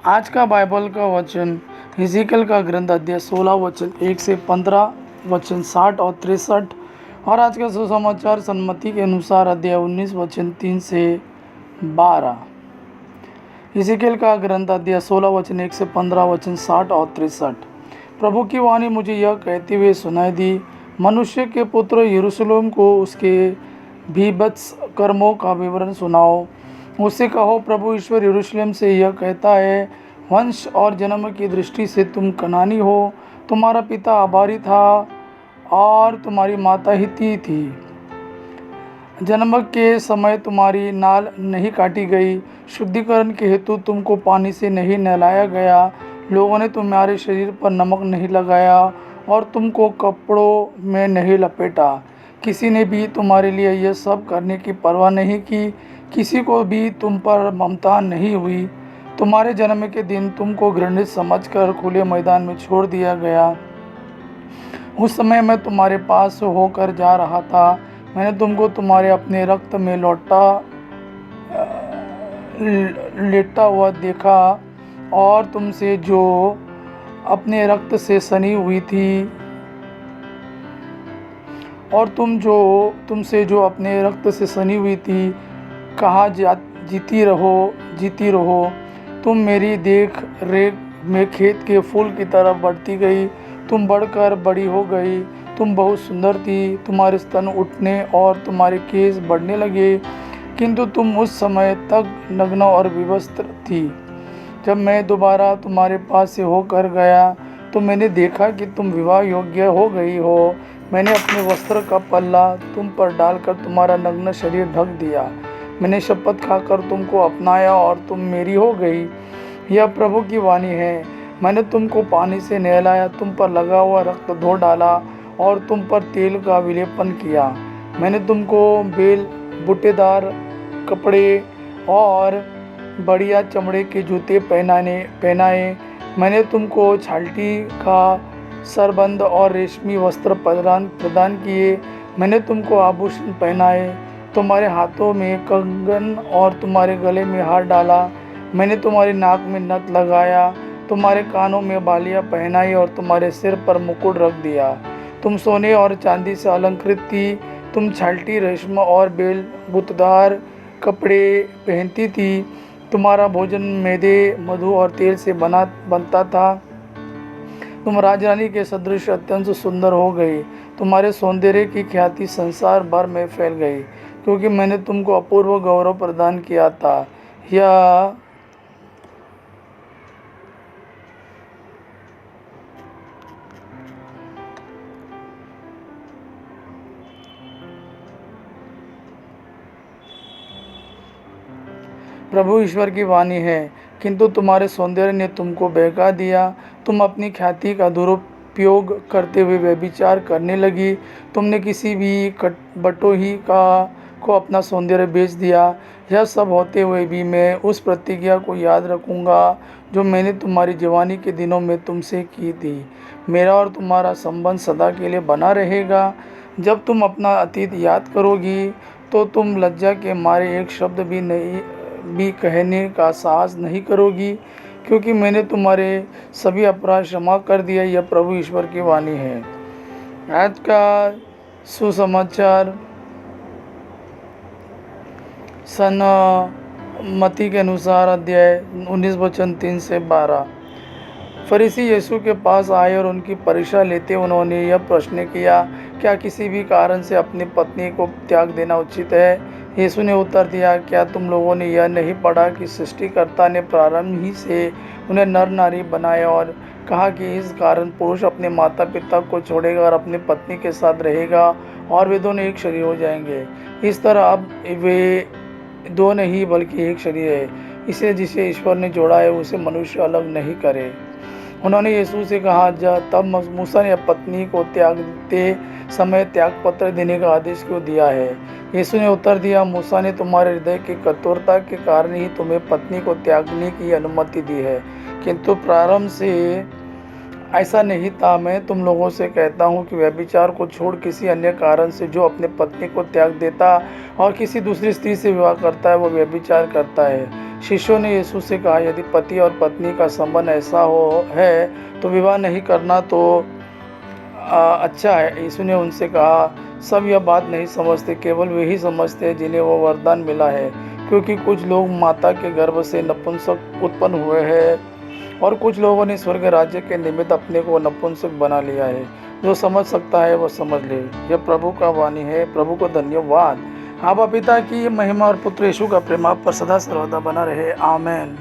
आज का बाइबल का वचन हिजकिय्याह का ग्रंथ अध्याय 16 वचन 1 से 15 वचन 60 और 63। और आज का सुसमाचार सन्मति के अनुसार अध्याय 19 वचन 3 से 12। हिजकिय्याह का ग्रंथ अध्याय 16 वचन 1 से 15 वचन 60 और 63। प्रभु की वाणी मुझे यह कहते हुए सुनाई दी, मनुष्य के पुत्र यरूशलेम को उसके भीभत्स कर्मों का विवरण सुनाओ। उससे कहो, प्रभु ईश्वर यरूशलेम से यह कहता है, वंश और जन्म की दृष्टि से तुम कनानी हो, तुम्हारा पिता आबारी था और तुम्हारी माता हित्ती थी। जन्म के समय तुम्हारी नाल नहीं काटी गई, शुद्धिकरण के हेतु तुमको पानी से नहीं नहलाया गया, लोगों ने तुम्हारे शरीर पर नमक नहीं लगाया और तुमको कपड़ों में नहीं लपेटा। किसी ने भी तुम्हारे लिए यह सब करने की परवाह नहीं की, किसी को भी तुम पर ममता नहीं हुई। तुम्हारे जन्म के दिन तुमको घृणित समझकर खुले मैदान में छोड़ दिया गया। उस समय मैं तुम्हारे पास होकर जा रहा था, मैंने तुमको तुम्हारे अपने रक्त में लेटा हुआ देखा और तुमसे जो अपने रक्त से सनी हुई थी तुमसे जो अपने रक्त से सनी हुई थी, कहा जीती रहो। तुम मेरी देख रेख में खेत के फूल की तरह बढ़ती गई, तुम बढ़कर बड़ी हो गई, तुम बहुत सुंदर थी, तुम्हारे स्तन उठने और तुम्हारे केस बढ़ने लगे, किंतु तुम उस समय तक नग्न और विवस्त्र थी। जब मैं दोबारा तुम्हारे पास से होकर गया तो मैंने देखा कि तुम विवाह योग्य हो गई हो। मैंने अपने वस्त्र का पल्ला तुम पर डालकर तुम्हारा नग्न शरीर ढक दिया। मैंने शपथ खाकर तुमको अपनाया और तुम मेरी हो गई। यह प्रभु की वाणी है। मैंने तुमको पानी से नहलाया, तुम पर लगा हुआ रक्त धो डाला और तुम पर तेल का विलेपन किया। मैंने तुमको बेल बूटेदार कपड़े और बढ़िया चमड़े के जूते पहनाए। मैंने तुमको छाल्टी का सरबंद और रेशमी वस्त्र प्रदान किए। मैंने तुमको आभूषण पहनाए, तुम्हारे हाथों में कंगन और तुम्हारे गले में हार डाला। मैंने तुम्हारी नाक में नथ लगाया, तुम्हारे कानों में बालियां पहनाई और तुम्हारे सिर पर मुकुट रख दिया। तुम सोने और चांदी से अलंकृत थी, तुम छाल्टी रेशम और बेल बूटेदार कपड़े पहनती थी। तुम्हारा भोजन मैदे, मधु और तेल से बनता था। तुम राजरानी के सदृश अत्यंत सुंदर हो गई। तुम्हारे सौंदर्य की ख्याति संसार भर में फैल गई, क्योंकि मैंने तुमको अपूर्व गौरव प्रदान किया था। यह प्रभु ईश्वर की वाणी है। किंतु तुम्हारे सौंदर्य ने तुमको बहका दिया, तुम अपनी ख्याति का दुरुपयोग करते हुए व्यभिचार करने लगी। तुमने किसी भी बटोही को अपना सौंदर्य बेच दिया। यह सब होते हुए भी मैं उस प्रतिज्ञा को याद रखूँगा जो मैंने तुम्हारी जवानी के दिनों में तुमसे की थी। मेरा और तुम्हारा संबंध सदा के लिए बना रहेगा। जब तुम अपना अतीत याद करोगी तो तुम लज्जा के मारे एक शब्द भी कहने का साहस नहीं करोगी, क्योंकि मैंने तुम्हारे सभी अपराध क्षमा कर दिया। यह प्रभु ईश्वर की वाणी है। आज का सुसमाचार सन्मति के अनुसार अध्याय 19 वचन 3 से 12। फरीसी यीशु के पास आए और उनकी परीक्षा लेते उन्होंने यह प्रश्न किया, क्या किसी भी कारण से अपनी पत्नी को त्याग देना उचित है? यीशु ने उत्तर दिया, क्या तुम लोगों ने यह नहीं पढ़ा कि सृष्टिकर्ता ने प्रारंभ ही से उन्हें नर नारी बनाया और कहा कि इस कारण पुरुष अपने माता पिता को छोड़ेगा और अपनी पत्नी के साथ रहेगा और वे दोनों एक शरीर हो जाएंगे। इस तरह अब वे दो नहीं बल्कि एक शरीर है। इसे जिसे ईश्वर ने जोड़ा है उसे मनुष्य अलग नहीं करे। उन्होंने यीशु से कहा, तब मूसा ने पत्नी को त्यागते समय त्यागपत्र देने का आदेश क्यों दिया है? यीशु ने उत्तर दिया, मूसा ने तुम्हारे हृदय की कठोरता के कारण ही तुम्हें पत्नी को त्यागने की अनुमति दी है, किंतु प्रारंभ से ऐसा नहीं था। मैं तुम लोगों से कहता हूँ कि व्यभिचार को छोड़ किसी अन्य कारण से जो अपने पत्नी को त्याग देता और किसी दूसरी स्त्री से विवाह करता है, वो व्यभिचार करता है। शिष्यों ने यीशु से कहा, यदि पति और पत्नी का संबंध ऐसा हो है तो विवाह नहीं करना तो अच्छा है। यीशु ने उनसे कहा, सब यह बात नहीं समझते, केवल वही समझते हैं जिन्हें वो वरदान मिला है। क्योंकि कुछ लोग माता के गर्भ से नपुंसक उत्पन्न हुए हैं और कुछ लोगों ने स्वर्ग राज्य के निमित्त अपने को नपुंसक बना लिया है। जो समझ सकता है वो समझ ले। यह प्रभु का वाणी है। प्रभु को धन्यवाद। आबा पिता की महिमा और पुत्र यीशु का प्रेम आप पर सदा सर्वदा बना रहे। आमेन।